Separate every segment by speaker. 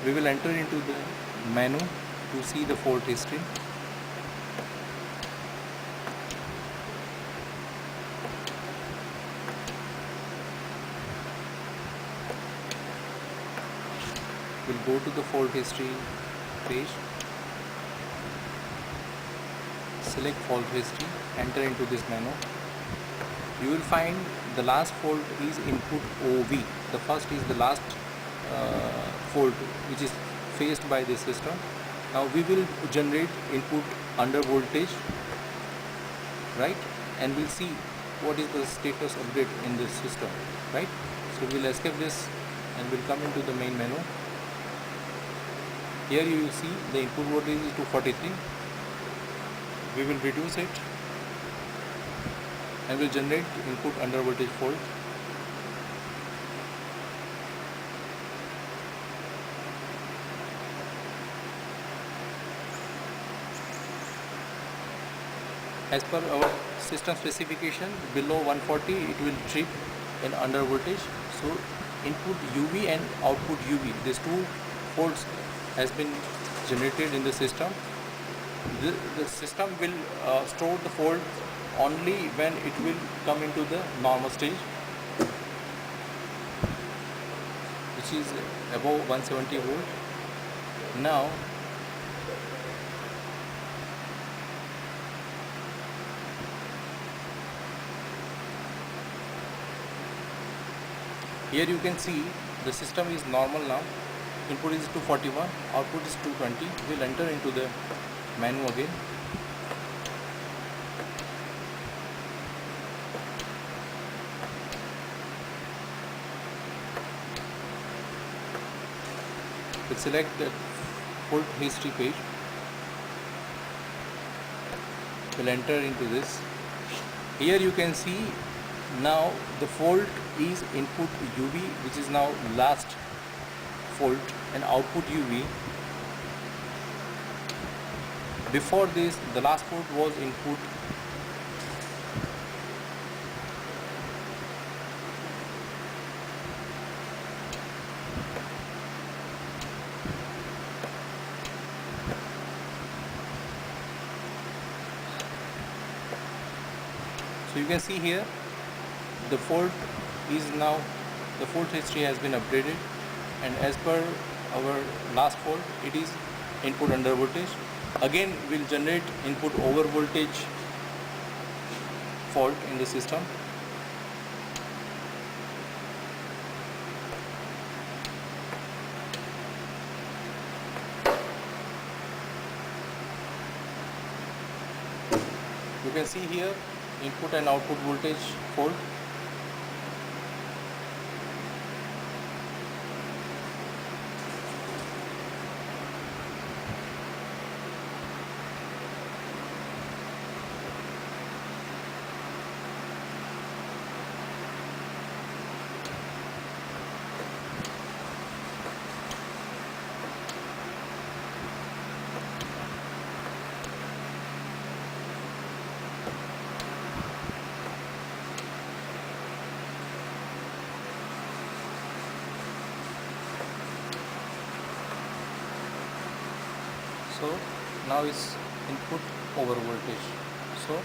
Speaker 1: We will enter into the menu to see the fault history. We'll go to the fault history page, select fault history, enter into this menu. You will find the last fault is input OV. The first is the last fault which is faced by the system. Now we will generate input under voltage, right? And we'll see what is the status update in this system, right? So we'll escape this and we'll come into the main menu. Here you will see the input voltage is 243. We will reduce it and will generate input under voltage fault. As per our system specification, below 140 it will trip in under voltage. So input UV and output UV, these two faults has been generated in the system. The system will store the fault only when it will come into the normal stage, which is above 170 volt. Now here you can see the system is normal now. Input is 241, output is 220. We'll enter into the menu again. We'll select the fault history page. We'll enter into this. Here you can see now the fault is input UV, which is now last fault, and output UV. Before this, the last fault was input so you can see here the fault is now, the fault history has been updated, and as per our last fault it is input under voltage. Again we'll generate input over voltage fault in the system. You can see here input and output voltage fault. So now is input over voltage. So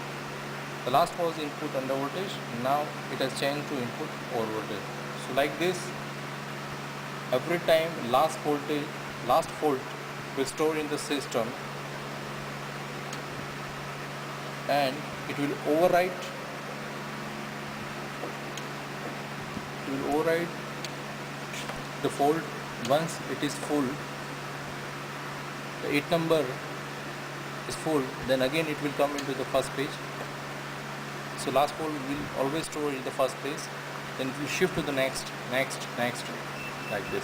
Speaker 1: the last was input under voltage, now it has changed to input over voltage. So like this, every time last fault will store in the system, and it will overwrite the fault once it is full. The 8 number is full, then again it will come into the first page. So last fault will always store in the first place, then it will shift to the next, like this.